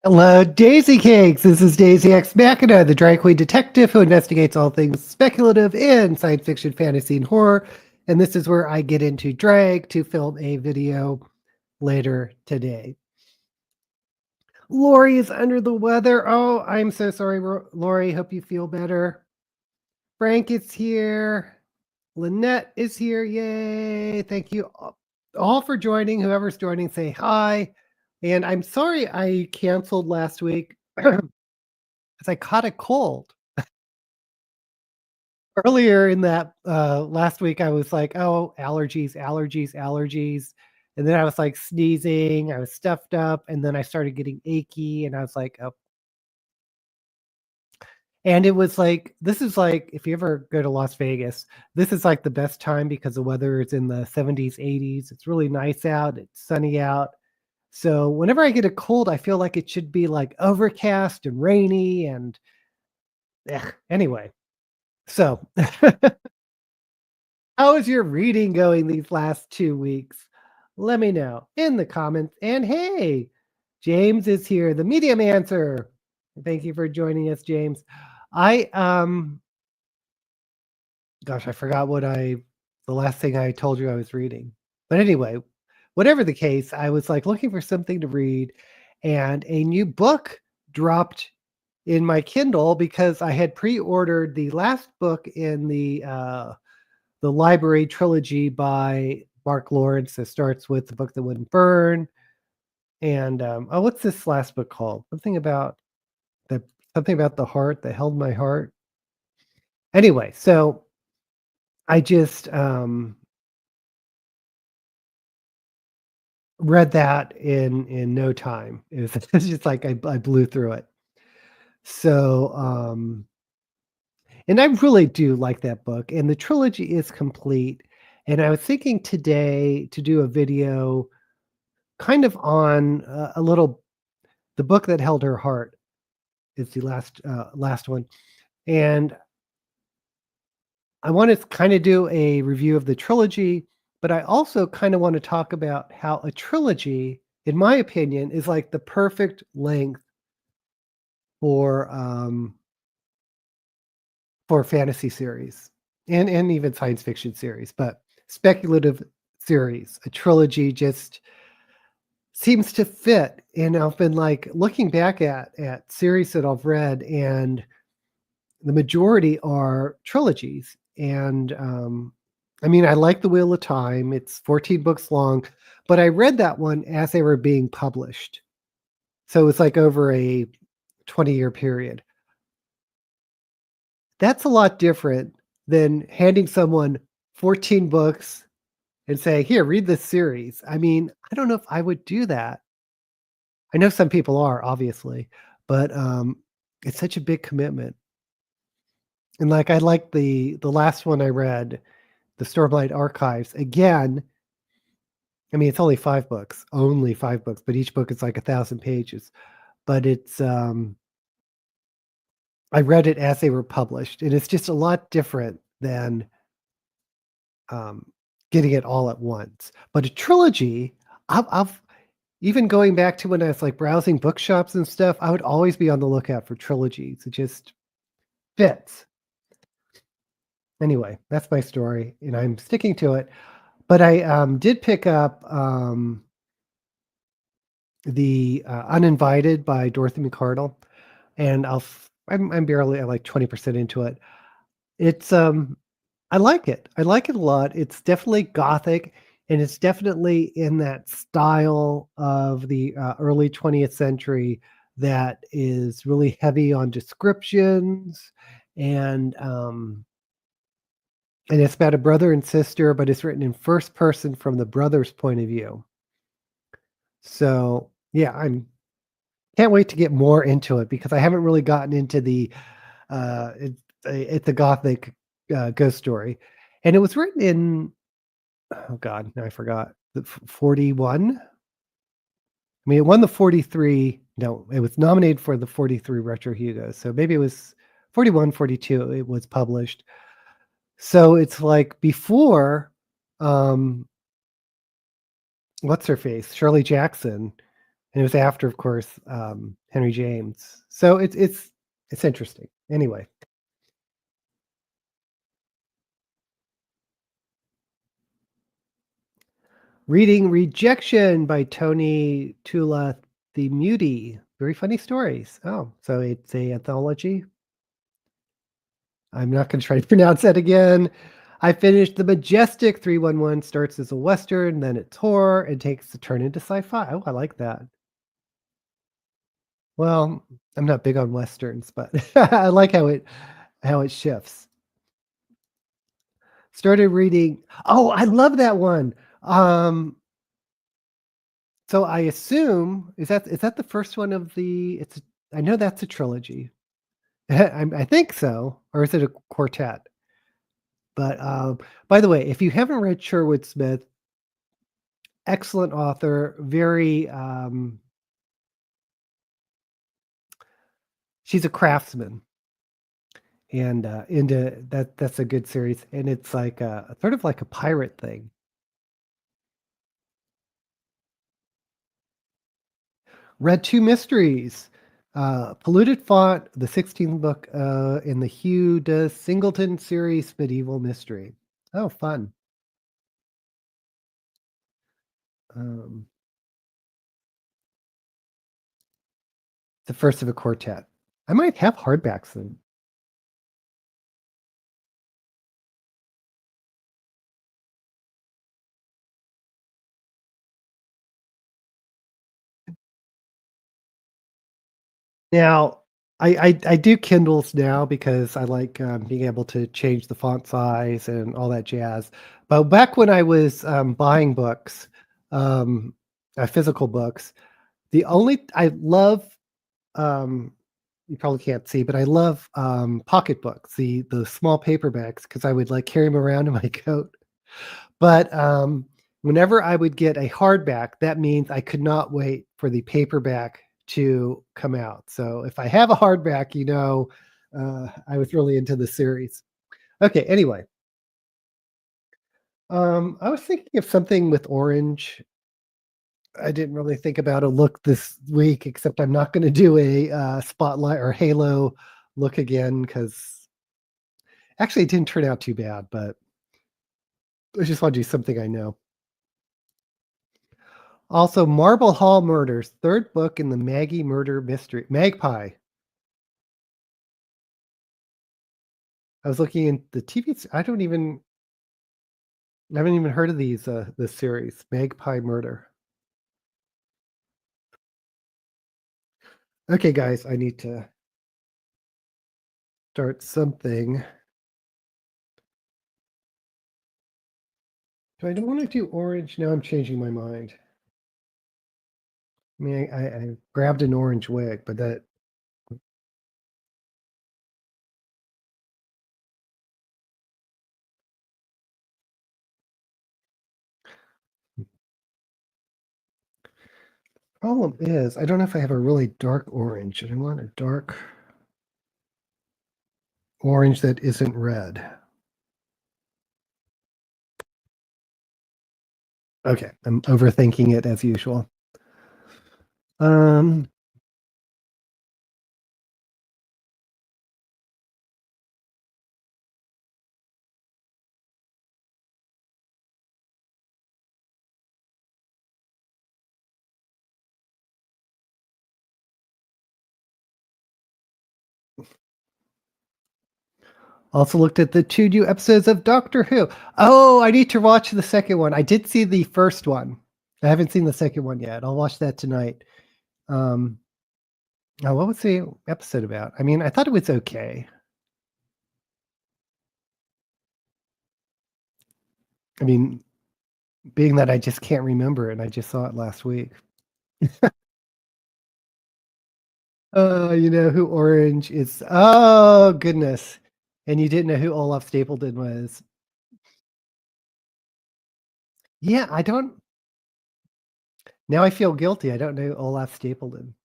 Hello, Daisy Cakes. This is Daisy X Machina, the drag queen detective who investigates all things speculative in science fiction, fantasy, and horror. And this is where I get into drag to film a video later today. Lori is under the weather. Oh, I'm so sorry, Lori. Hope you feel better. Frank is here. Lynette is here. Yay. Thank you all for joining. Whoever's joining, say hi. And I'm sorry I canceled last week. Because I caught a cold. Earlier in that last week, I was like, oh, allergies, allergies, allergies. And then I was like sneezing, I was stuffed up, and then I started getting achy, and I was like, oh. And it was like, this is like, if you ever go to Las Vegas, this is like the best time because the weather is in the 70s, 80s. It's really nice out, it's sunny out. So whenever I get a cold, I feel like it should be like overcast and rainy and anyway. So how is your reading going these last 2 weeks? Let me know in the comments. And hey, James is here, the medium answer. Thank you for joining us, James. I gosh, I forgot the last thing I told you I was reading. But anyway, whatever the case, I was like looking for something to read, and a new book dropped in my Kindle because I had pre-ordered the last book in the library trilogy by Mark Lawrence that starts with The Book That Wouldn't Burn. And what's this last book called? Something about the heart that held my heart. Anyway, so I just read that in no time. It's just like I blew through it. So and I really do like that book, and the trilogy is complete. And I was thinking today to do a video kind of on a little the book that held her heart is the last one. And I want to kind of do a review of the trilogy, but I also kind of want to talk about how a trilogy, in my opinion, is like the perfect length for fantasy series and even science fiction series, but speculative series. A trilogy just seems to fit. And I've been like looking back at series that I've read, and the majority are trilogies. And I mean, I like The Wheel of Time. It's 14 books long, but I read that one as they were being published. So it's like over a 20-year period. That's a lot different than handing someone 14 books and saying, here, read this series. I mean, I don't know if I would do that. I know some people are, obviously, but it's such a big commitment. And like, I like the last one I read, the Stormlight Archives. Again, I mean, it's only 5 books, but each book is like 1,000 pages. But it's I read it as they were published, and it's just a lot different than getting it all at once. But a trilogy, I've even going back to when I was like browsing bookshops and stuff, I would always be on the lookout for trilogies. It just fits. Anyway, that's my story, and I'm sticking to it. But I did pick up the Uninvited by Dorothy McCardle, and I'm barely like 20% into it. It's I like it. I like it a lot. It's definitely gothic, and it's definitely in that style of the early 20th century that is really heavy on descriptions, and it's about a brother and sister, but it's written in first person from the brother's point of view. So yeah, can't wait to get more into it because I haven't really gotten into the it's a gothic ghost story, and it was written in, oh god, now I forgot, the 41. I mean, it won the 43. No, it was nominated for the 43 Retro Hugo, so maybe it was 41, 42. It was published, so it's like before what's her face, Shirley Jackson And it was after, of course, Henry James. So it's interesting. Anyway, reading Rejection by Tony Tula the Muti. Very funny stories. Oh, so it's a anthology. I'm not going to try to pronounce that again. I finished The Majestic 311. Starts as a Western, then it's horror, and takes a turn into sci-fi. Oh, I like that. Well, I'm not big on Westerns, but I like how it shifts. Started reading. Oh, I love that one. Um, so I assume is that the first one of the? I know that's a trilogy. I think so, or is it a quartet? But by the way, if you haven't read Sherwood Smith, excellent author, very she's a craftsman, and into that's a good series, and it's like a sort of like a pirate thing. Read two mysteries. Polluted Font, the 16th book in the Hugh de Singleton series, Medieval Mystery. Oh, fun. Um, the first of a quartet. I might have hardbacks then. Now, I do Kindles now because I like being able to change the font size and all that jazz. But back when I was buying books, um, physical books, I love um, you probably can't see, but I love pocketbooks, the small paperbacks, because I would like carry them around in my coat. But whenever I would get a hardback, that means I could not wait for the paperback to come out. So if I have a hardback, I was really into the series. Okay, anyway, I was thinking of something with orange. I didn't really think about a look this week, except I'm not going to do a spotlight or halo look again because actually it didn't turn out too bad, but I just want to do something I know. Also, Marble Hall Murders, third book in the Maggie murder mystery. Magpie. I was looking in the TV. I haven't even heard of this series, Magpie Murder. Okay, guys, I need to start something. Do I don't want to do orange? Now I'm changing my mind. I mean, I grabbed an orange wig, but that problem is I don't know if I have a really dark orange, and I want a dark orange that isn't red. Okay, I'm overthinking it as usual. Um, Also looked at the two new episodes of Doctor Who. Oh, I need to watch the second one. I did see the first one. I haven't seen the second one yet. I'll watch that tonight. Um, what was the episode about? I mean, I thought it was okay. I mean, being that I just can't remember it and I just saw it last week. You know who Orange is. Oh, goodness. And you didn't know who Olaf Stapleton was. Yeah, I don't. Now I feel guilty. I don't know Olaf Stapleton.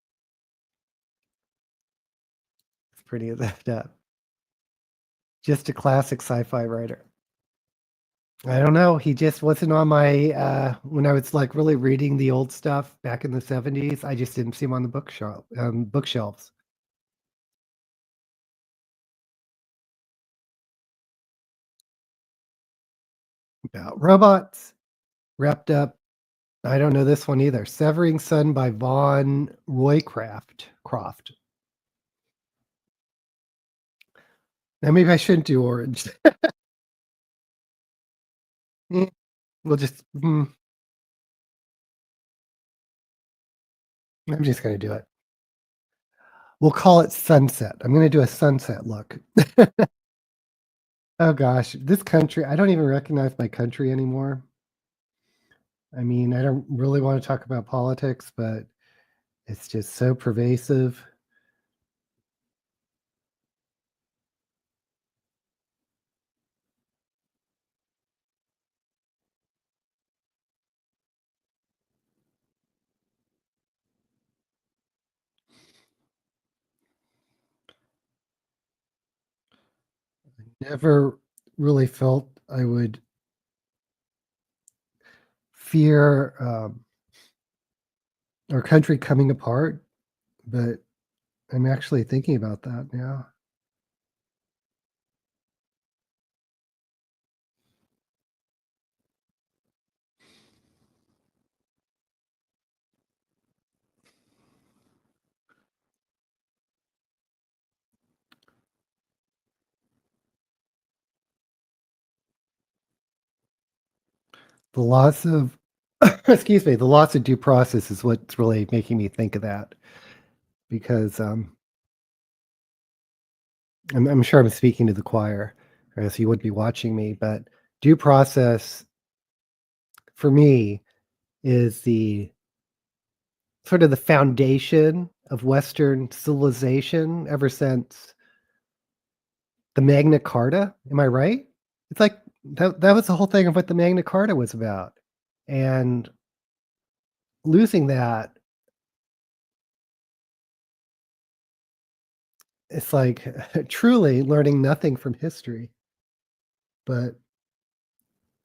It's pretty that. Just a classic sci-fi writer. I don't know. He just wasn't on my when I was like really reading the old stuff back in the 70s. I just didn't see him on the bookshelves. About robots wrapped up. I don't know this one either. Severing Sun by Von Roycraft. Croft. Now maybe I shouldn't do orange. Mm, we'll just. I'm just gonna do it. We'll call it sunset. I'm gonna do a sunset look. Oh gosh, this country. I don't even recognize my country anymore. I mean, I don't really want to talk about politics, but it's just so pervasive. Never really felt I would fear our country coming apart, but I'm actually thinking about that now. The loss of, excuse me, the loss of due process is what's really making me think of that because I'm sure I'm speaking to the choir, or else you wouldn't be watching me. But due process for me is the sort of the foundation of Western civilization ever since the Magna Carta. Am I right? It's like that was the whole thing of what the Magna Carta was about. And losing that, it's like truly learning nothing from history. But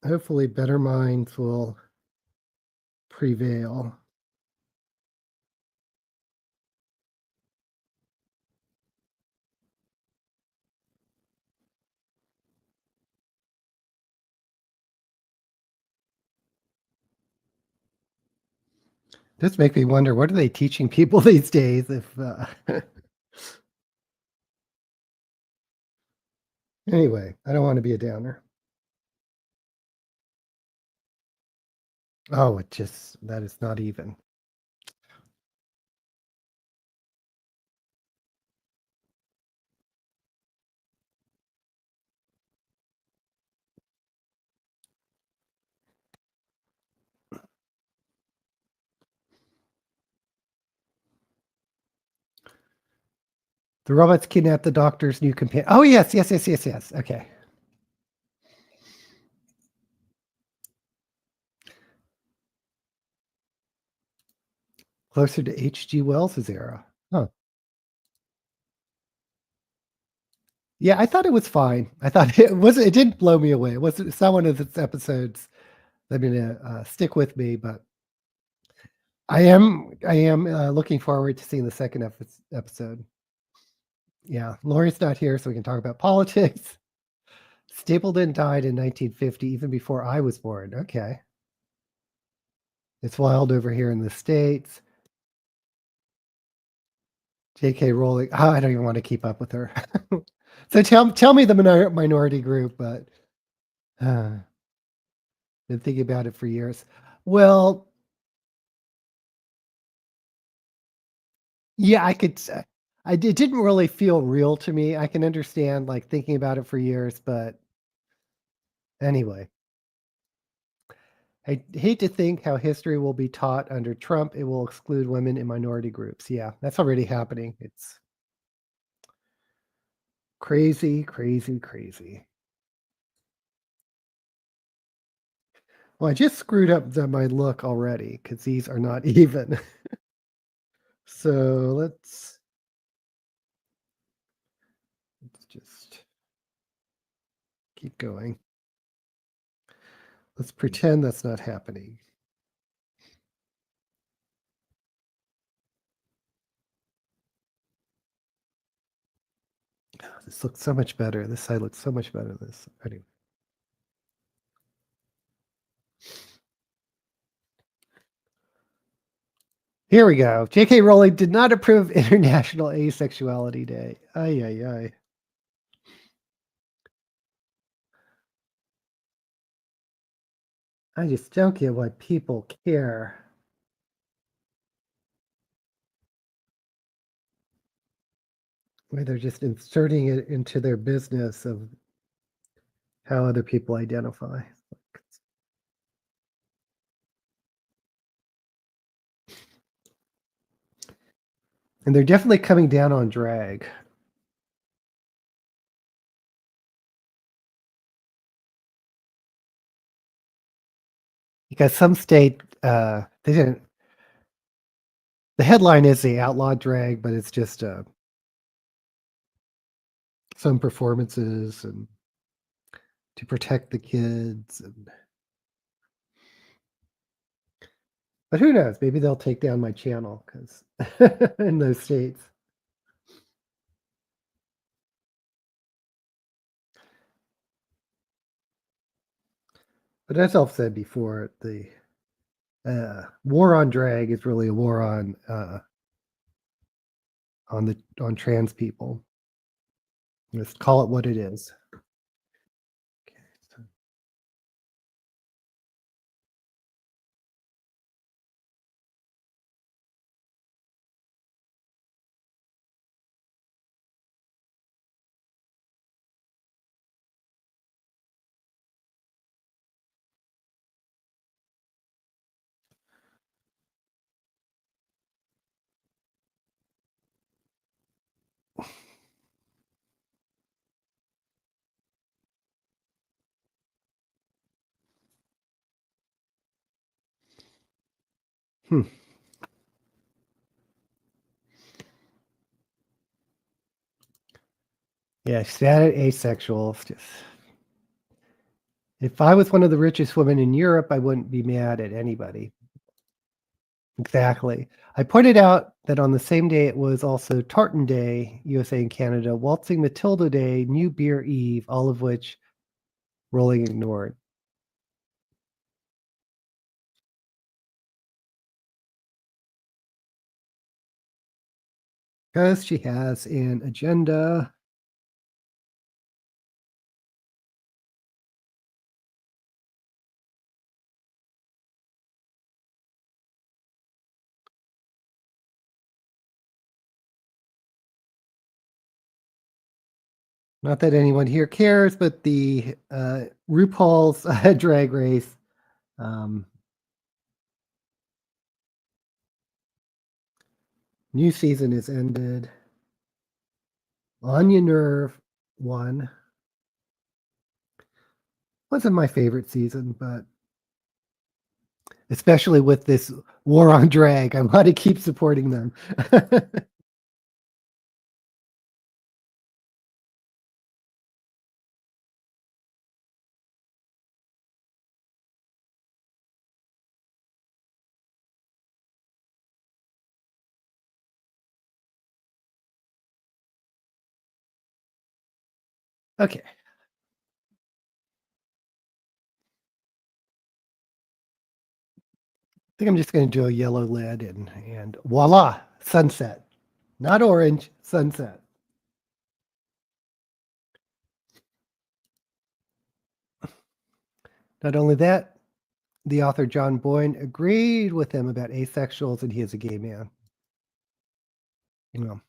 hopefully better minds will prevail. This make me wonder, what are they teaching people these days if anyway, I don't want to be a downer. Oh, it just that is not even. The robots kidnap the doctor's new companion. Oh yes, yes, yes, yes, yes. Okay. Closer to H.G. Wells's era. Huh. Yeah, I thought it was fine. I thought it was. It didn't blow me away. It wasn't. It's not one of its episodes that I'm gonna stick with me, but I am looking forward to seeing the second episode. Yeah, Lori's not here, so we can talk about politics. Stapleton died in 1950, even before I was born. Okay, it's wild over here in the States. J.K. Rowling. Oh, I don't even want to keep up with her. So tell me the minority group, but uh, been thinking about it for years. Well, yeah, I could. It didn't really feel real to me. I can understand like thinking about it for years, but anyway, I hate to think how history will be taught under Trump. It will exclude women and minority groups. Yeah, that's already happening. It's crazy, crazy, crazy. Well, I just screwed up my look already because these are not even. So let's just keep going. Let's pretend that's not happening. This looks so much better. This side looks so much better than this. Anyway. Here we go. J.K. Rowling did not approve International Asexuality Day. Ay, ay, ay. I just don't get why people care. Why they're just inserting it into their business of how other people identify. And they're definitely coming down on drag. Because some state, they didn't. The headline is the outlaw drag, but it's just some performances and to protect the kids. But who knows? Maybe they'll take down my channel because in those states. But as I've said before, the war on drag is really a war on trans people. Just call it what it is. Okay, so. Yeah, sad asexual. Just, if I was one of the richest women in Europe, I wouldn't be mad at anybody. Exactly. I pointed out that on the same day it was also Tartan Day, USA and Canada, Waltzing Matilda Day, New Beer Eve, all of which Rowling ignored. Because she has an agenda. Not that anyone here cares, but the RuPaul's Drag Race. New season is ended. Anya Nerve won. Wasn't my favorite season, but especially with this war on drag, I want to keep supporting them. Okay. I think I'm just going to do a yellow lid and voila, sunset. Not orange, sunset. Not only that, the author John Boyne agreed with him about asexuals and he is a gay man. You know.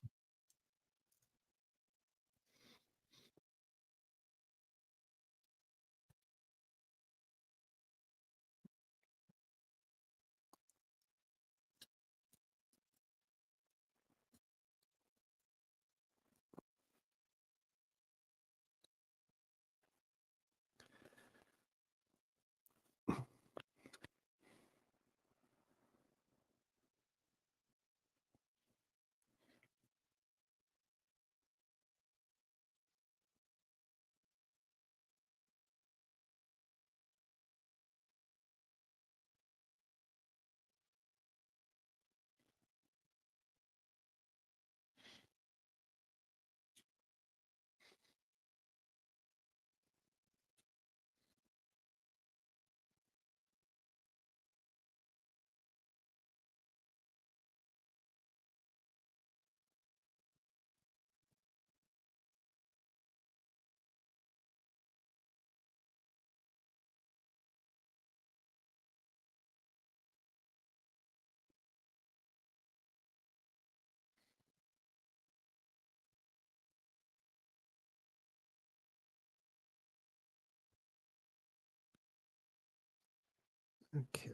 Okay.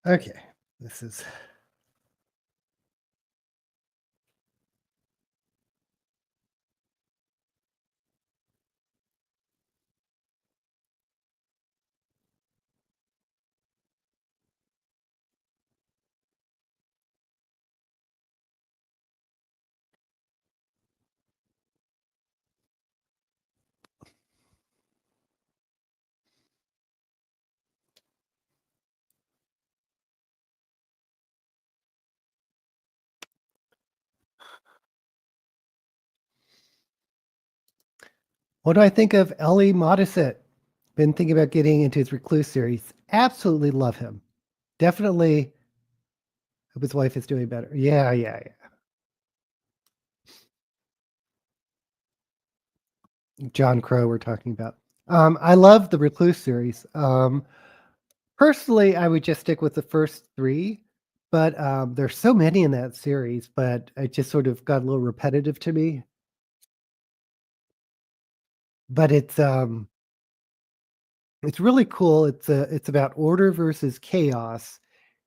Okay. This is what do I think of Ellie Modisett? Been thinking about getting into his Recluse series. Absolutely love him. Definitely hope his wife is doing better. Yeah, yeah, yeah. John Crow we're talking about. I love the Recluse series. Personally, I would just stick with the first three, but there's so many in that series, but it just sort of got a little repetitive to me. But it's really cool. It's about order versus chaos,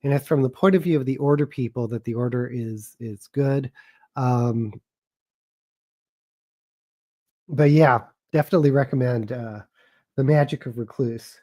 and it's from the point of view of the order people that the order is good. Um, but yeah, definitely recommend The Magic of Recluse.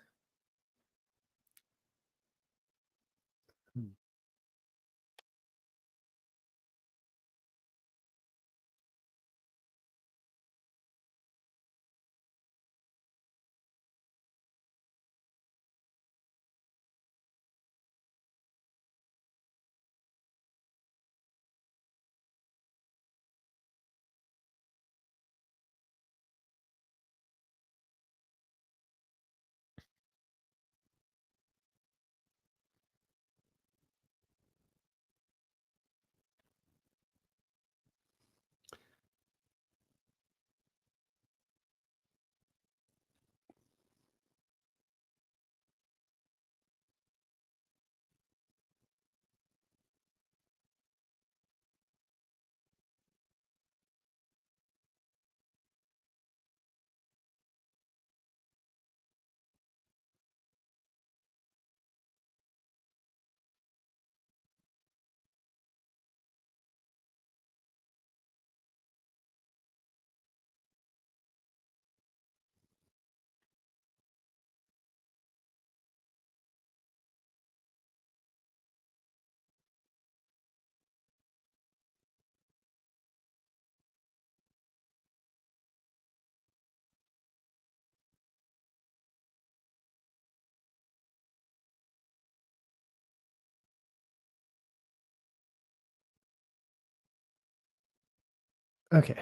Okay.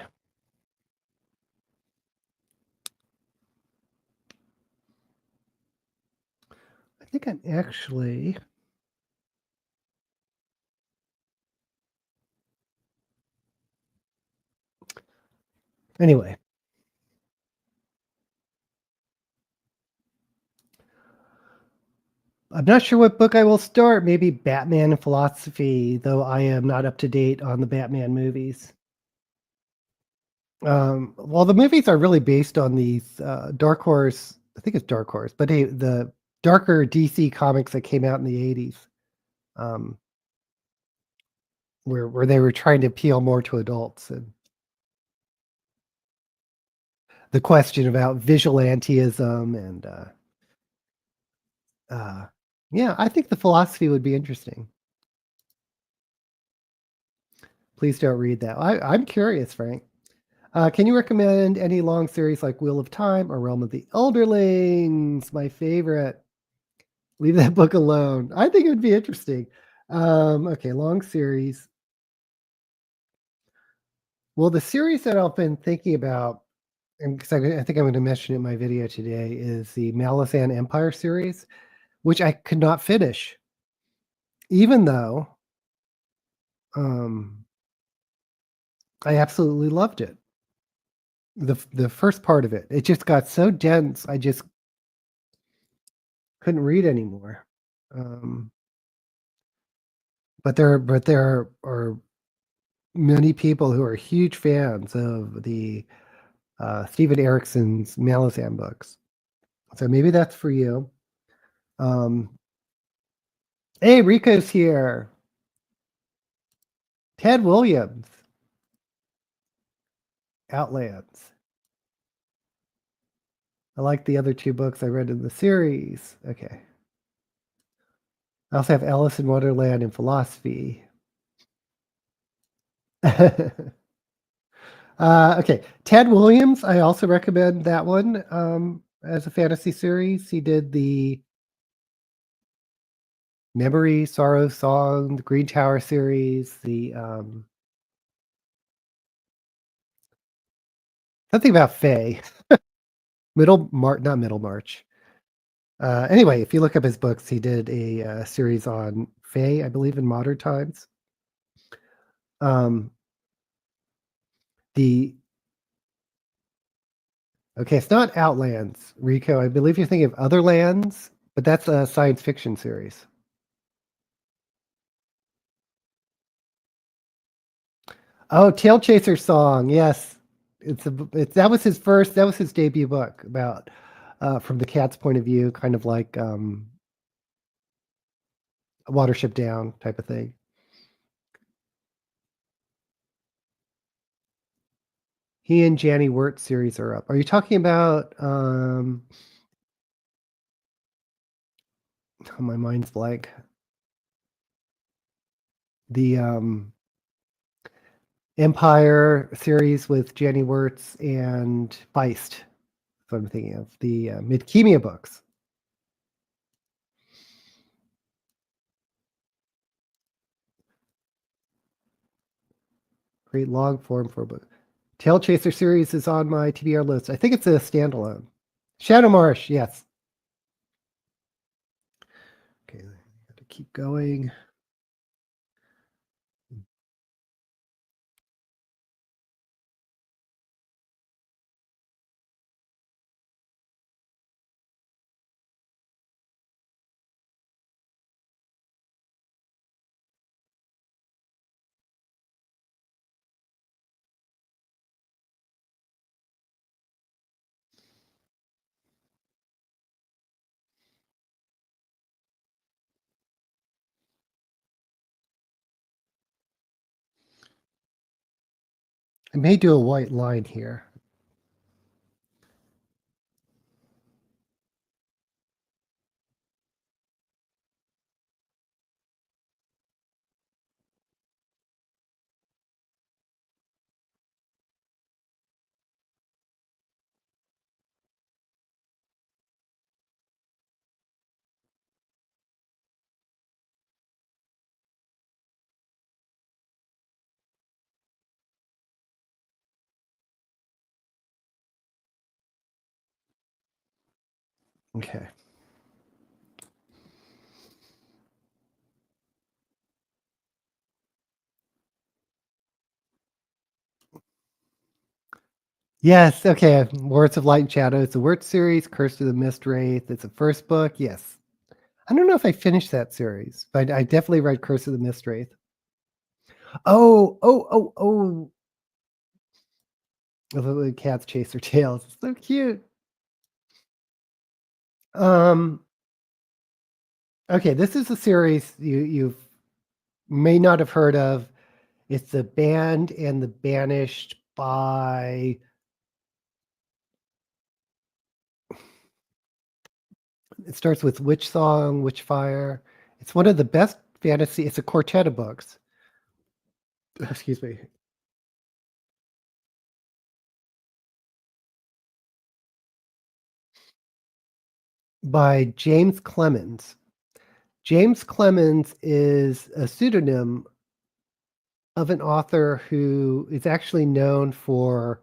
I think I'm actually anyway. I'm not sure what book I will start. Maybe Batman and Philosophy, though I am not up to date on the Batman movies. Well, the movies are really based on these Dark Horse. I think it's Dark Horse, but hey, the darker DC comics that came out in the '80s, um, where they were trying to appeal more to adults, and the question about vigilantism and uh, yeah, I think the philosophy would be interesting. Please don't read that. I'm curious, Frank. Can you recommend any long series like Wheel of Time or Realm of the Elderlings? My favorite. Leave that book alone. I think it would be interesting. Okay, long series. Well, the series that I've been thinking about, and because I think I'm going to mention it in my video today, is the Malazan Empire series, which I could not finish, even though um, I absolutely loved it. The first part of it, it just got so dense, I just couldn't read anymore. Um, But there are many people who are huge fans of the Steven Erickson's Malazan books. So maybe that's for you. Hey, Rico's here. Ted Williams, Outlands. I like the other two books I read in the series. Okay. I also have Alice in Wonderland and Philosophy. Okay. Ted Williams, I also recommend that one as a fantasy series. He did the Memory, Sorrow, Song, the Green Tower series, the something about Faye. Not Middlemarch. Anyway, if you look up his books, he did a series on Faye, I believe, in modern times. The Okay, it's not Outlands, Rico. I believe you're thinking of Other Lands, but that's a science fiction series. Oh, Tail Chaser Song. Yes. That was his debut book about from the cat's point of view, kind of like a Watership Down type of thing. He and Janny Wirt series are up. Are you talking about oh, my mind's blank. The Empire series with Janny Wirtz and Feist. That's what I'm thinking of. The Midkemia books. Great long form for a book. Tail Chaser series is on my TBR list. I think it's a standalone. Shadow Marsh, yes. Okay, I got to keep going. I may do a white line here. Okay. Yes, okay. Words of Light and Shadow. It's a word series, Curse of the Mist Wraith. It's a first book. Yes. I don't know if I finished that series, but I definitely read Curse of the Mist Wraith. Oh. The cats chase their tails. It's so cute. Okay, this is a series you may not have heard of. It's The Band and the Banished by it starts with Witch Song, Witch Fire. It's one of the best fantasy. It's a quartet of books. Excuse me. By James Clemens. James Clemens is a pseudonym of an author who is actually known for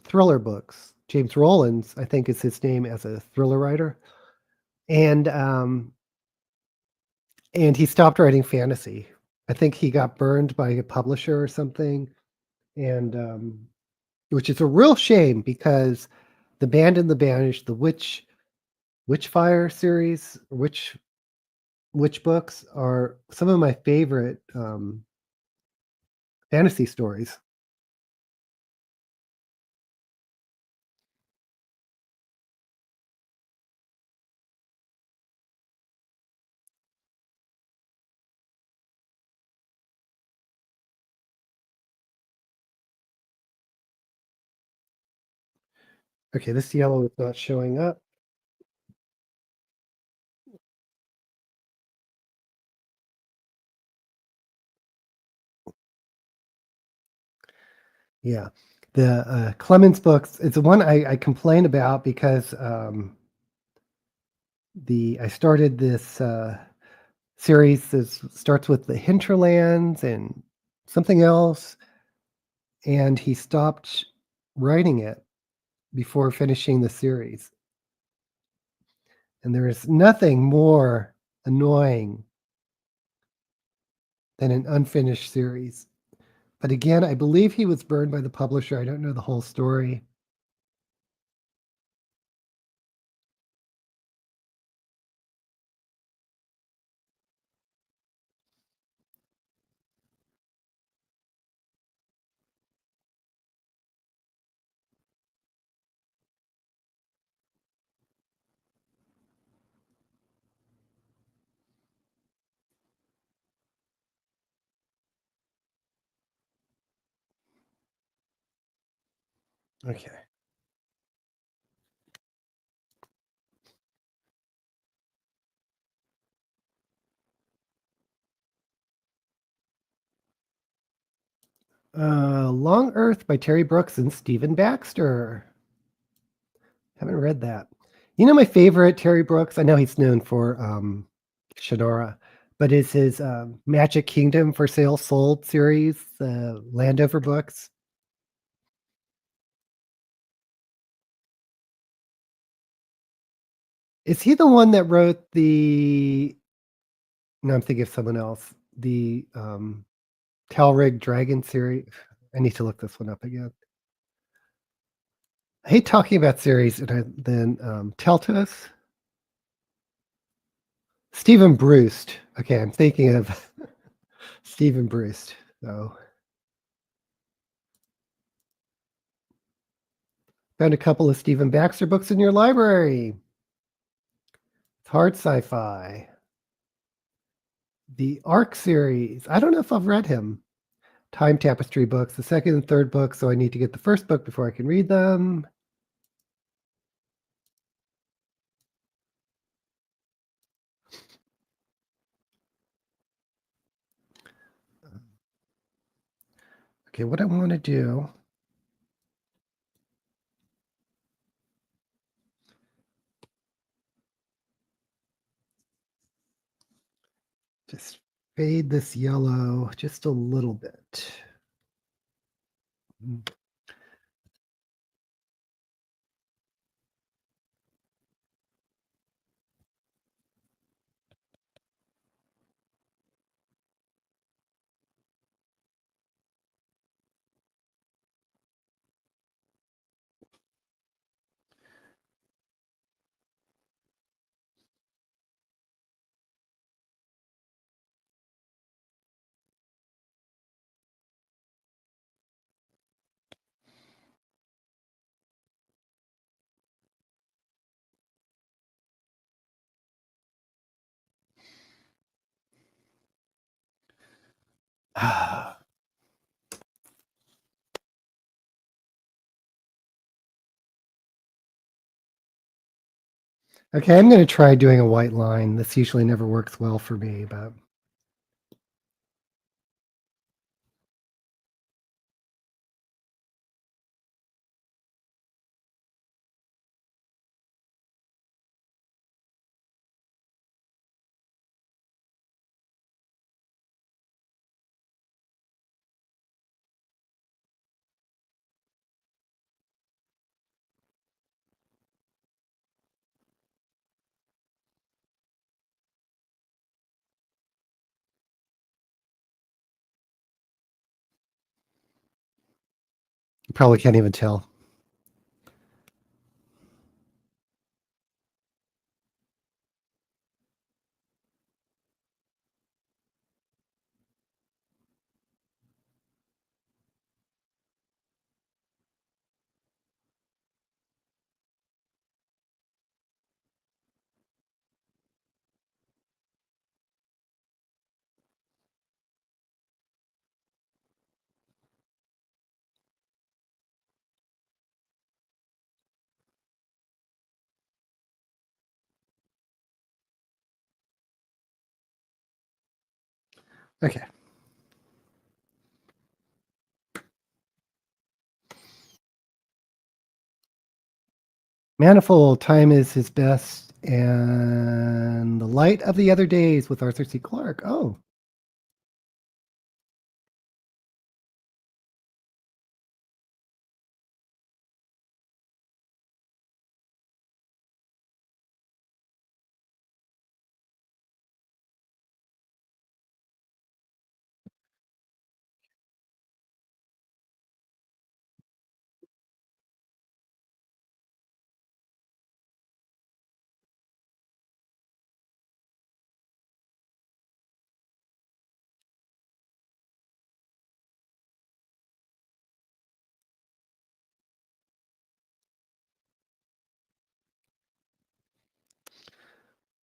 thriller books. James Rollins, I think, is his name as a thriller writer, and he stopped writing fantasy. I think he got burned by a publisher or something, and which is a real shame because The Band and the Banished, the Witchfire series, which books are some of my favorite fantasy stories. Okay, this yellow is not showing up. Yeah. The Clemens books, it's the one I complain about because the I started this series that starts with the hinterlands and something else, and he stopped writing it before finishing the series. And there is nothing more annoying than an unfinished series. But again, I believe he was burned by the publisher. I don't know the whole story. Okay. Long Earth by Terry Brooks and Stephen Baxter. Haven't read that. You know my favorite Terry Brooks? I know he's known for Shannara, but is his Magic Kingdom for Sale Sold series, the Landover books. Is he the one that wrote the no, I'm thinking of someone else. The Talrig Dragon series. I need to look this one up again. I hate talking about series and then tell to us. Stephen Bruce. Okay, I'm thinking of Stephen Bruce. So found a couple of Stephen Baxter books in your library. It's hard sci-fi. The Arc series. I don't know if I've read him. Time Tapestry books, the second and third book, so I need to get the first book before I can read them. Okay, what I want to do. Just fade this yellow just a little bit. Okay, I'm going to try doing a white line. This usually never works well for me, but you probably can't even tell. Okay. Manifold, Time is His Best, and The Light of the Other Days with Arthur C. Clarke. Oh,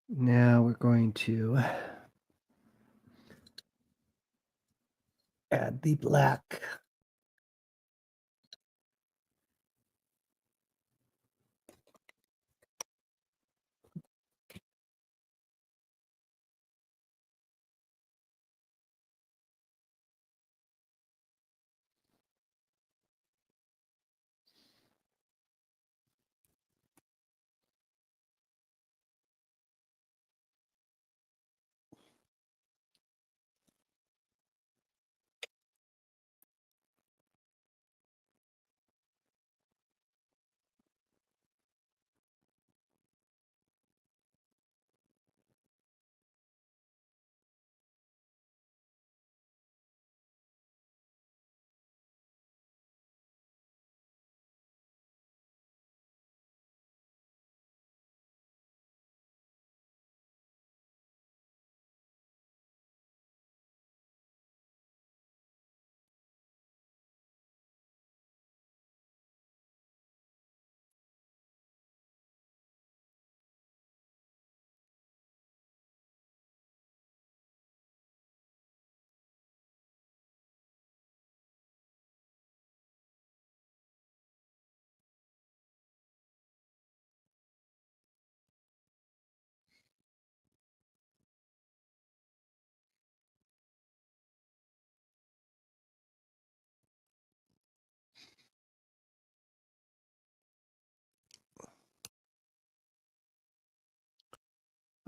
now we're going to add the black.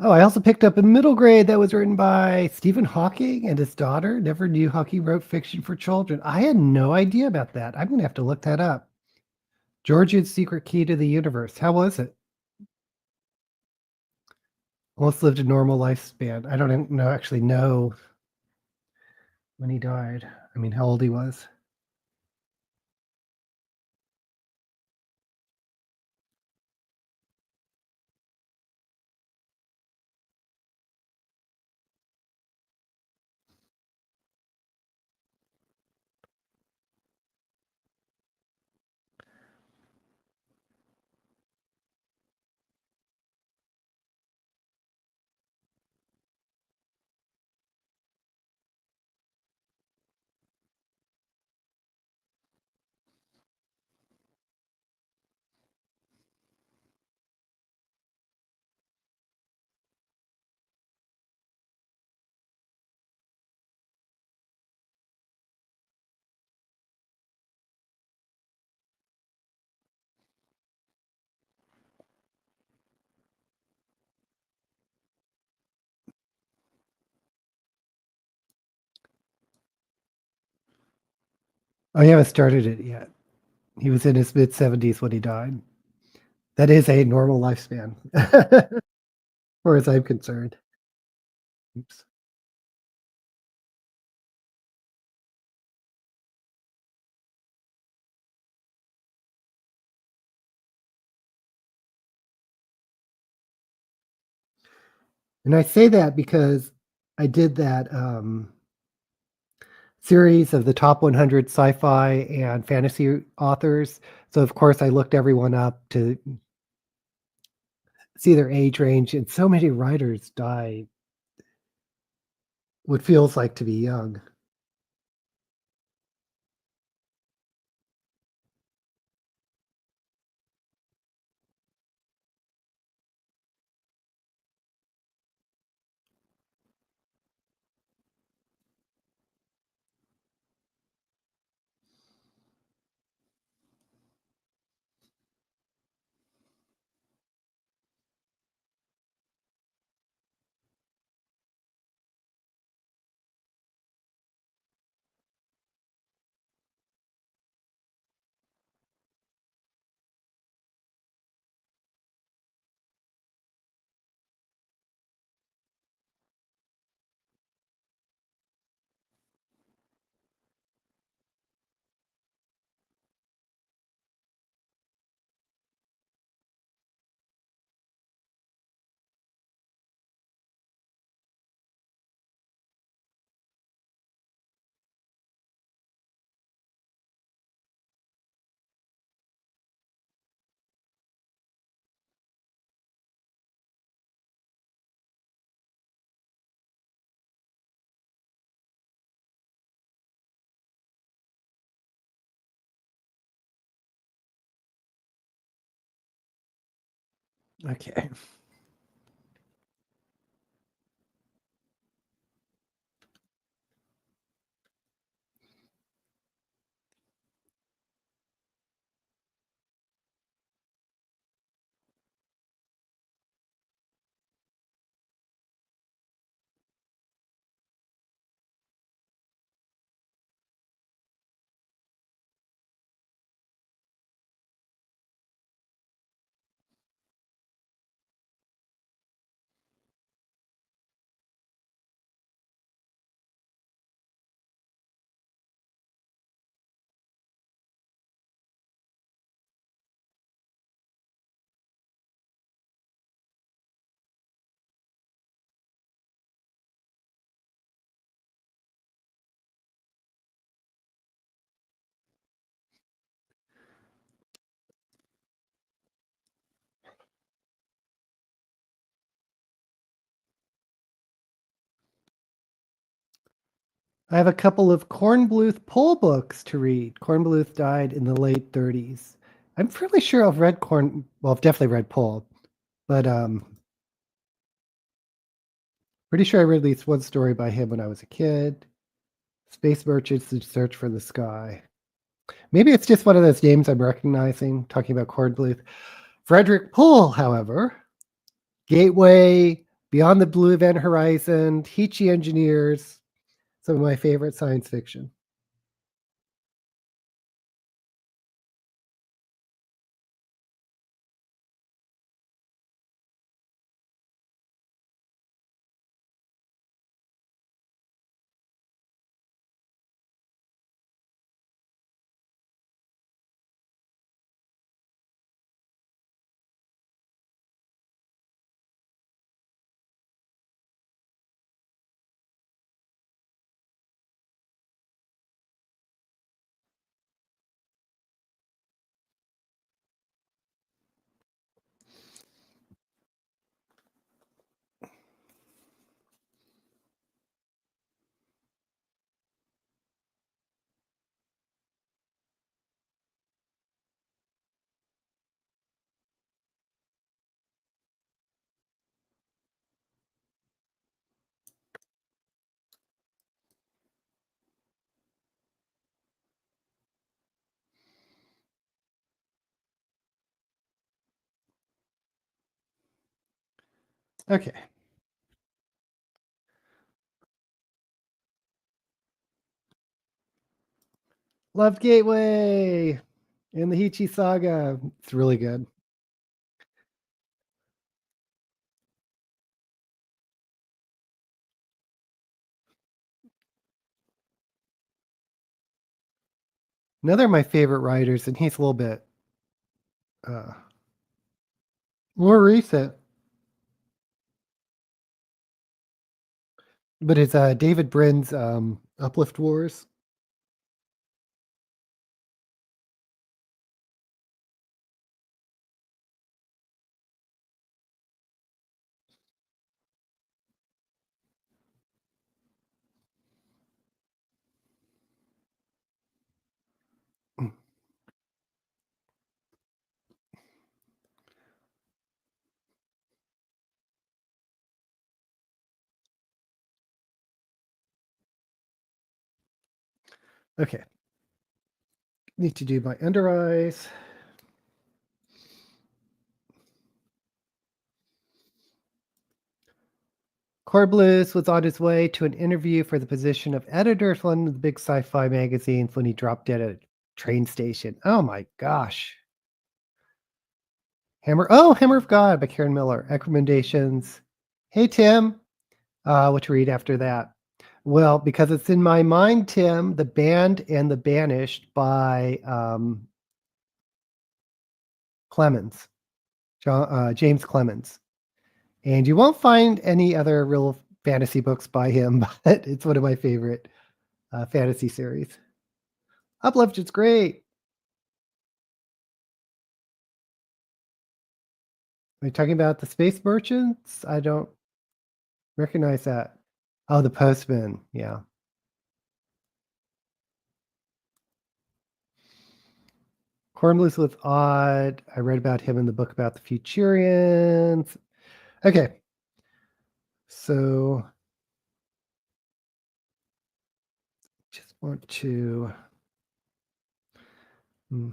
Oh, I also picked up a middle grade that was written by Stephen Hawking and his daughter. Never knew Hawking wrote fiction for children. I had no idea about that. I'm going to have to look that up. Georgia's Secret Key to the Universe. How was it? Almost lived a normal lifespan. I don't know actually know when he died. I mean, how old he was. Oh, you haven't started it yet. He was in his mid 70s when he died. That is a normal lifespan, as far as I'm concerned. Oops. And I say that because I did that series of the top 100 sci-fi and fantasy authors. So of course I looked everyone up to see their age range, and so many writers die what feels like to be young. Okay. I have a couple of Kornbluth Pohl books to read. Kornbluth died in the late 30s. I'm fairly sure I've read I've definitely read Pohl, but pretty sure I read at least one story by him when I was a kid. Space Merchants: The Search for the Sky. Maybe it's just one of those names I'm recognizing, talking about Kornbluth. Frederick Pohl, however, Gateway, Beyond the Blue Event Horizon, Heechee Engineers, some of my favorite science fiction. Okay. Loved Gateway and the Heechee Saga. It's really good. Another of my favorite writers, and he's a little bit uh, more recent, but it's David Brin's Uplift Wars. Okay. Need to do my under eyes. Corbliss was on his way to an interview for the position of editor of one of the big sci-fi magazines when he dropped dead at a train station. Oh my gosh. Hammer of God by Karen Miller. Recommendations. Hey Tim, what to read after that? Well, because it's in my mind, Tim, The Band and the Banished by Clemens, James Clemens. And you won't find any other real fantasy books by him, but it's one of my favorite fantasy series. Uplift is great. Are you talking about the Space Merchants? I don't recognize that. Oh, the Postman. Yeah. Cornbluth with Odd. I read about him in the book about the Futurians. Okay. So just want to hmm.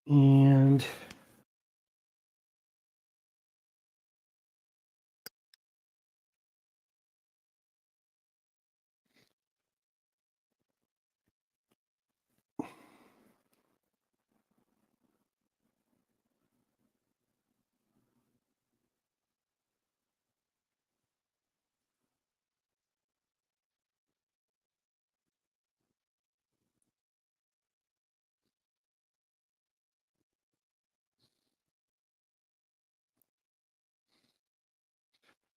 And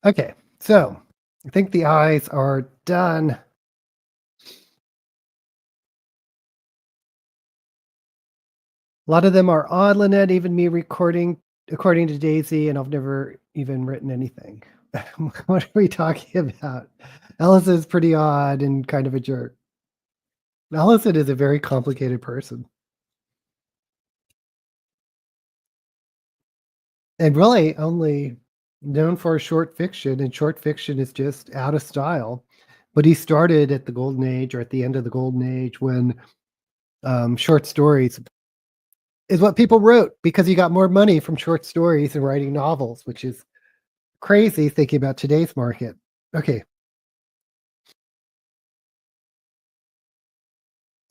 okay, so I think the eyes are done. A lot of them are on Lynette, even me recording according to Daisy, and I've never even written anything. What are we talking about? Allison is pretty odd and kind of a jerk. Allison is a very complicated person. And really only known for short fiction, and short fiction is just out of style. But he started at the golden age or at the end of the golden age when short stories is what people wrote because you got more money from short stories and writing novels, which is crazy thinking about today's market. Okay.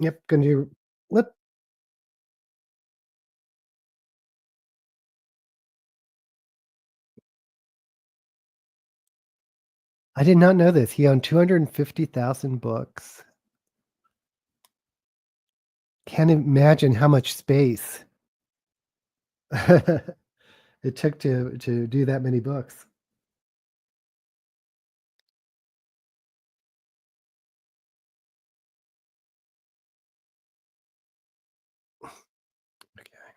Yep. Gonna do let I did not know this. He owned 250,000 books. Can't imagine how much space it took to do that many books. Okay.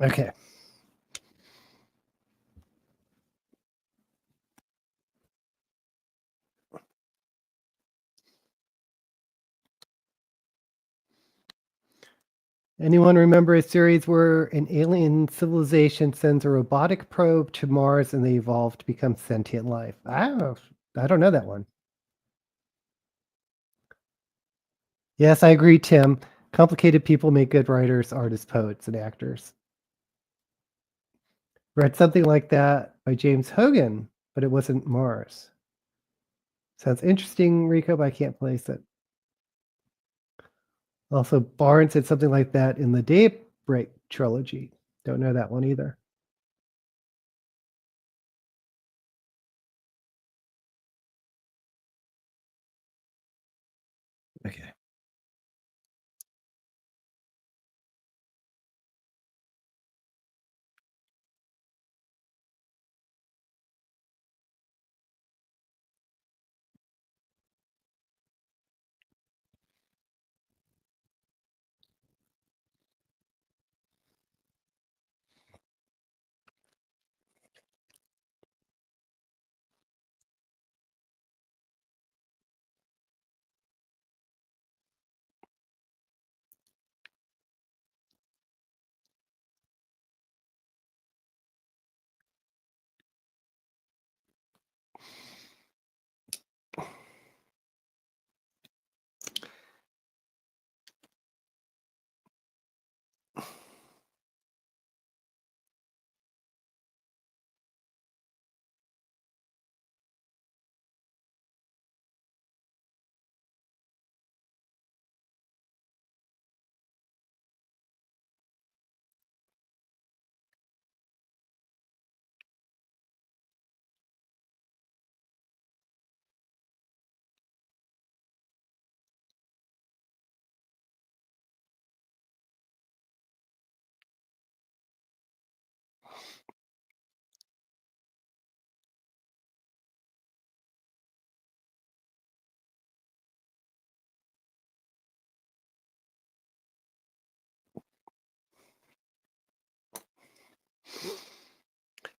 Okay. Anyone remember a series where an alien civilization sends a robotic probe to Mars and they evolve to become sentient life? I don't know that one. Yes, I agree, Tim. Complicated people make good writers, artists, poets, and actors. Read something like that by James Hogan, but it wasn't Mars. Sounds interesting, Rico, but I can't place it. Also, Barnes had something like that in the Daybreak trilogy. Don't know that one either. Okay.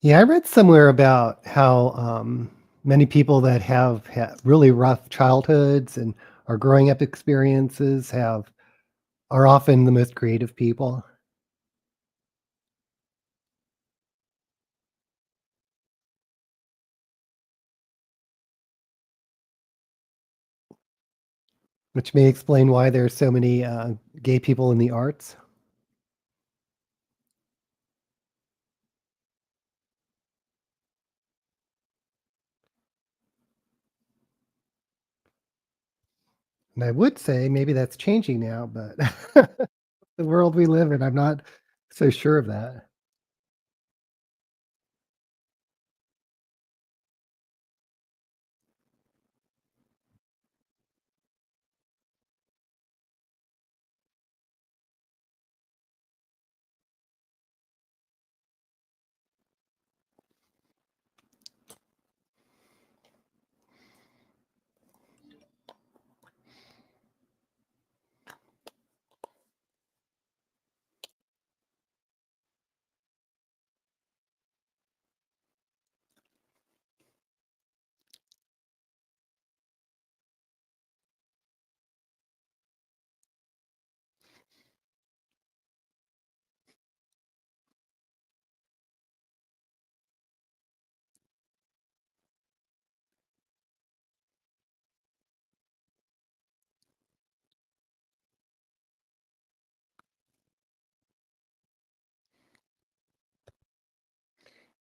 Yeah, I read somewhere about how many people that have had really rough childhoods and are growing up experiences are often the most creative people, which may explain why there's so many gay people in the arts. And I would say maybe that's changing now, but the world we live in, I'm not so sure of that.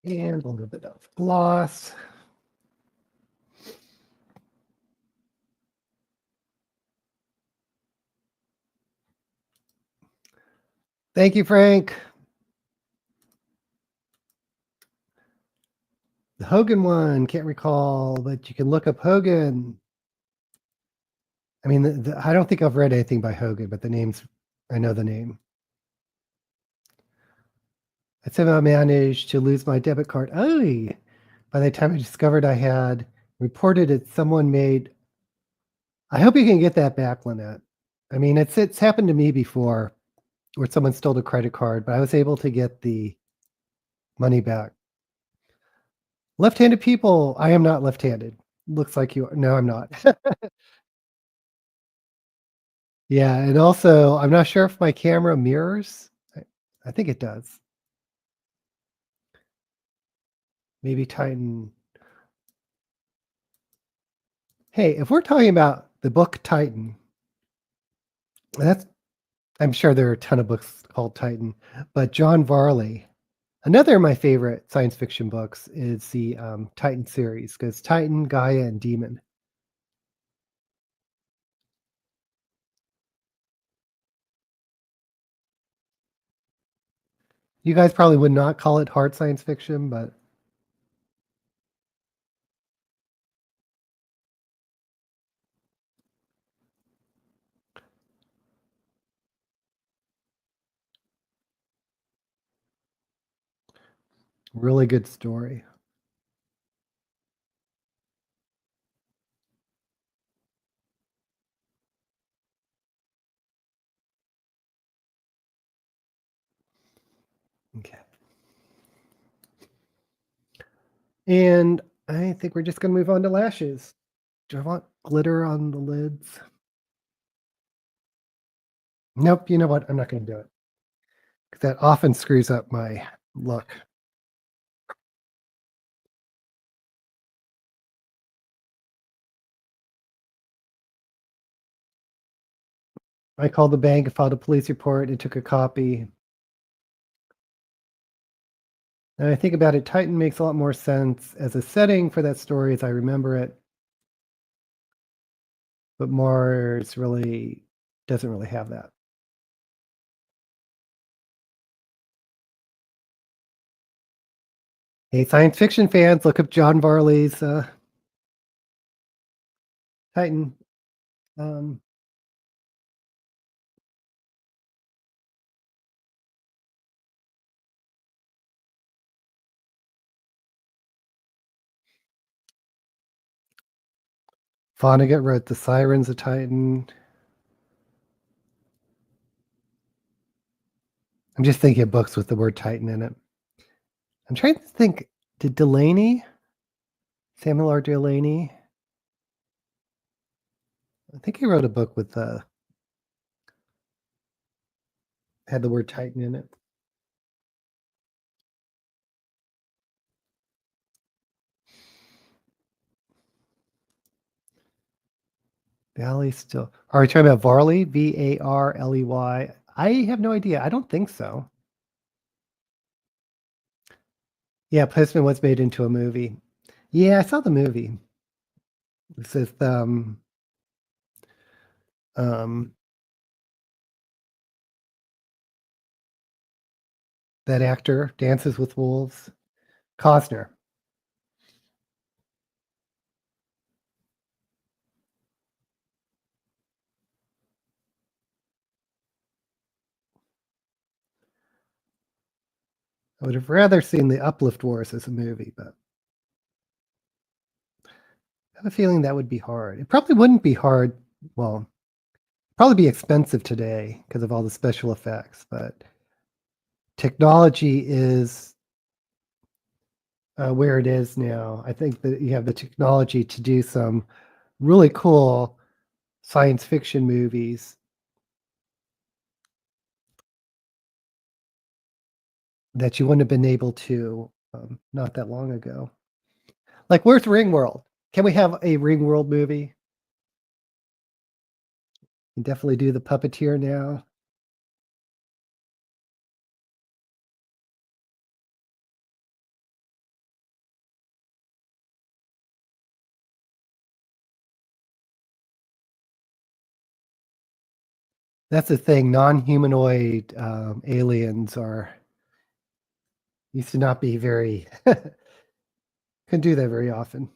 And a little bit of gloss. Thank you, Frank. The Hogan one, can't recall, but you can look up Hogan. I mean, I don't think I've read anything by Hogan, but I know the name. I somehow managed to lose my debit card. Oh, by the time I discovered I had reported it, someone made. I hope you can get that back, Lynette. I mean, it's happened to me before. where someone stole the credit card, but I was able to get the money back. Left-handed people, I am not left-handed. Looks like you are. No, I'm not. Yeah, and also, I'm not sure if my camera mirrors. I think it does. Maybe Titan. Hey, if we're talking about the book Titan, that's I'm sure there are a ton of books called Titan, but John Varley, another of my favorite science fiction books is the Titan series because Titan, Gaia, and Demon. You guys probably would not call it hard science fiction, but really good story. Okay. And I think we're just going to move on to lashes. Do I want glitter on the lids? Nope. You know what? I'm not going to do it. 'Cause that often screws up my look. I called the bank, filed a police report, and took a copy. And I think about it, Titan makes a lot more sense as a setting for that story as I remember it. But Mars really doesn't really have that. Hey, science fiction fans, look up John Varley's Titan. Um, Vonnegut wrote The Sirens of Titan. I'm just thinking of books with the word Titan in it. I'm trying to think, did Delaney, Samuel R. Delaney, I think he wrote a book with had the word Titan in it. Valley still. Are we talking about Varley? Varley? I have no idea. I don't think so. Yeah, Postman was made into a movie. Yeah, I saw the movie. This is um that actor Dances with Wolves. Costner. I would have rather seen the Uplift Wars as a movie, but I have a feeling that would be hard. It probably wouldn't be hard. Well, probably be expensive today because of all the special effects, but technology is where it is now. I think that you have the technology to do some really cool science fiction movies that you wouldn't have been able to not that long ago. Like, where's Ringworld? Can we have a Ringworld movie? You can definitely do the Puppeteer now. That's the thing. Non-humanoid aliens are used to not be very can do that very often.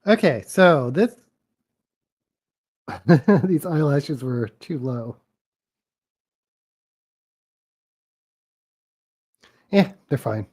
Okay, so this these eyelashes were too low. Yeah, they're fine.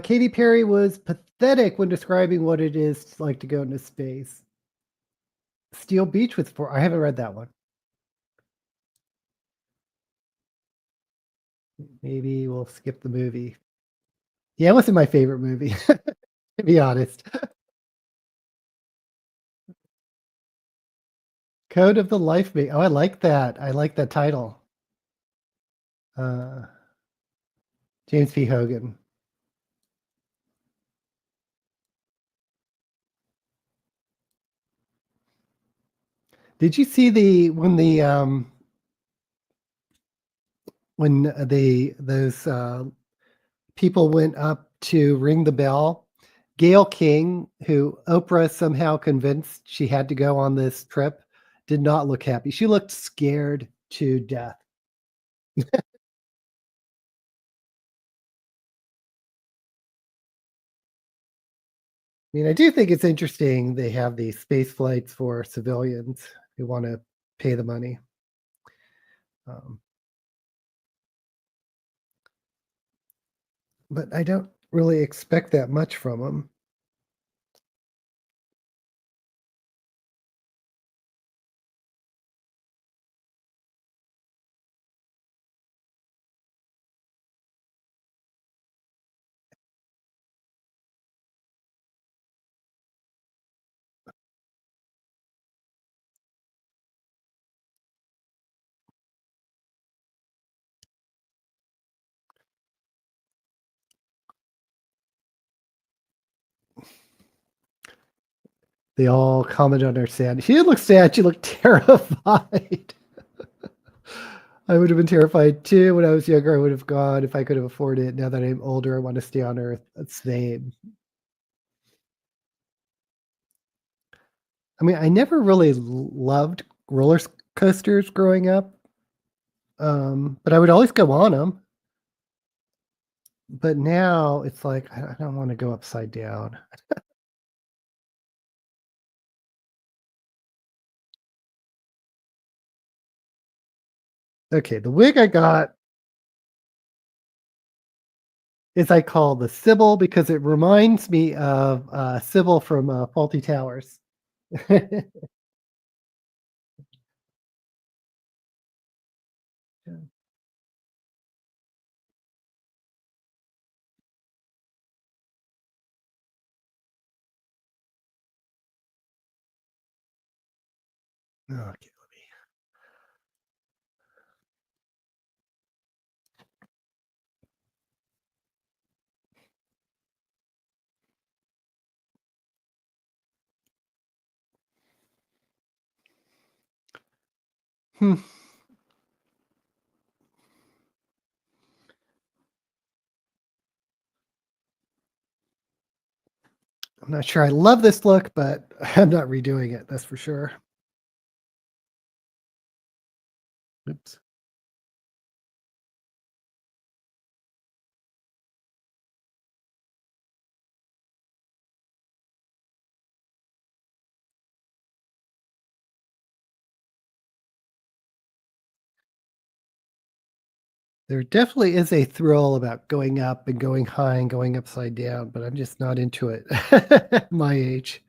Katy Perry was pathetic when describing what it is like to go into space. Steel Beach was for I haven't read that one. Maybe we'll skip the movie. Yeah, it wasn't my favorite movie, to be honest. Code of the Life Mate. Oh, I like that. I like that title. Uh, James P. Hogan. Did you see the when those people went up to ring the bell? Gail King, who Oprah somehow convinced she had to go on this trip, did not look happy. She looked scared to death. I mean, I do think it's interesting they have these space flights for civilians who want to pay the money. Um, but I don't really expect that much from them. They all comment on her sad. She didn't look sad. She looked terrified. I would have been terrified too when I was younger. I would have gone if I could have afforded it. Now that I'm older, I want to stay on Earth. That's the same. I mean, I never really loved roller coasters growing up, but I would always go on them. But now it's like I don't want to go upside down. Okay, the wig I got is I call the Sybil because it reminds me of Sybil from Faulty Towers. Okay, hmm. I'm not sure I love this look, but I'm not redoing it. That's for sure. Oops. There definitely is a thrill about going up and going high and going upside down, but I'm just not into it at my age.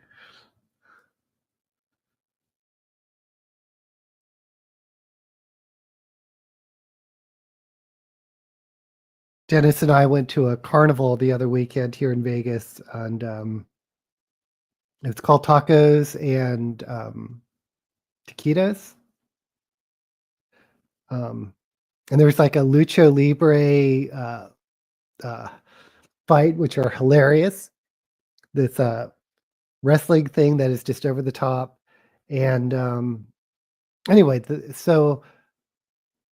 Dennis and I went to a carnival the other weekend here in Vegas, and it's called Tacos and Taquitos. Um, and there's like a lucha libre uh, fight, which are hilarious. This wrestling thing that is just over the top, and Anyway, so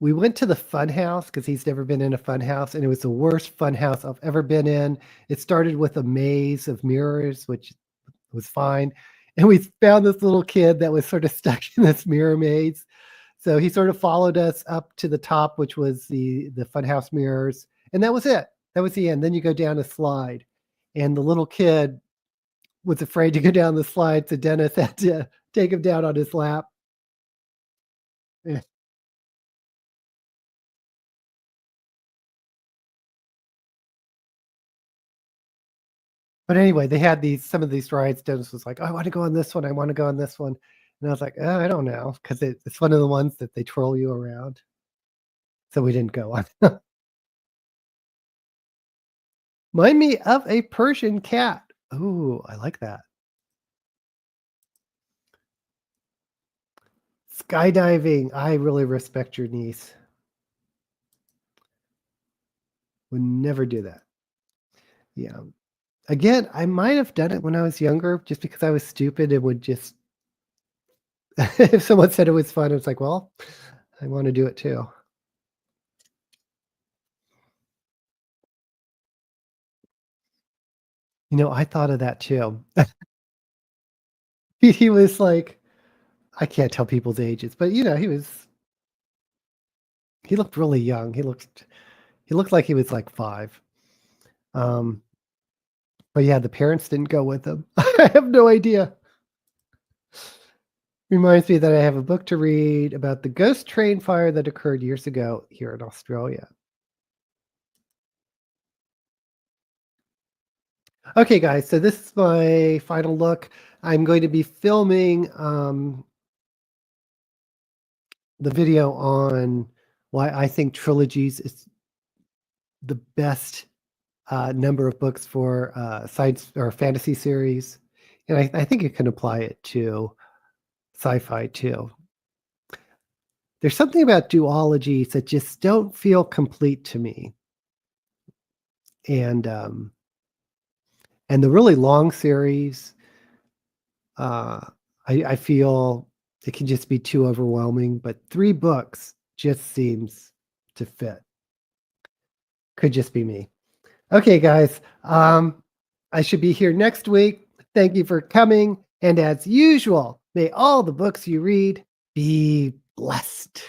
we went to the fun house because he's never been in a fun house, and it was the worst fun house I've ever been in. It started with a maze of mirrors, which was fine. And we found this little kid that was sort of stuck in this mirror maze. So he sort of followed us up to the top, which was the funhouse mirrors, and that was it. That was the end. Then you go down a slide, and the little kid was afraid to go down the slide, so Dennis had to take him down on his lap. Yeah. But anyway, they had some of these rides. Dennis was like, "Oh, I want to go on this one. I want to go on this one," and I was like, "Oh, I don't know," because it's one of the ones that they twirl you around. So we didn't go on. Mind me of a Persian cat. Ooh, I like that. Skydiving. I really respect your niece. Would never do that. Yeah. Again, I might have done it when I was younger just because I was stupid and would just if someone said it was fun, I was like, well, I want to do it too. I thought of that too. He was like, I can't tell people's ages, but he looked really young. He looked like he was like 5. Um, but yeah, the parents didn't go with him. I have no idea. Reminds me that I have a book to read about the ghost train fire that occurred years ago here in Australia. Okay, guys, so this is my final look. I'm going to be filming the video on why I think trilogies is the best number of books for science or fantasy series. And I think you can apply it to sci-fi too. There's something about duologies that just don't feel complete to me. And the really long series, uh, I feel it can just be too overwhelming, but 3 books just seems to fit. Could just be me. Okay, guys, I should be here next week. Thank you for coming, and as usual, may all the books you read be blessed.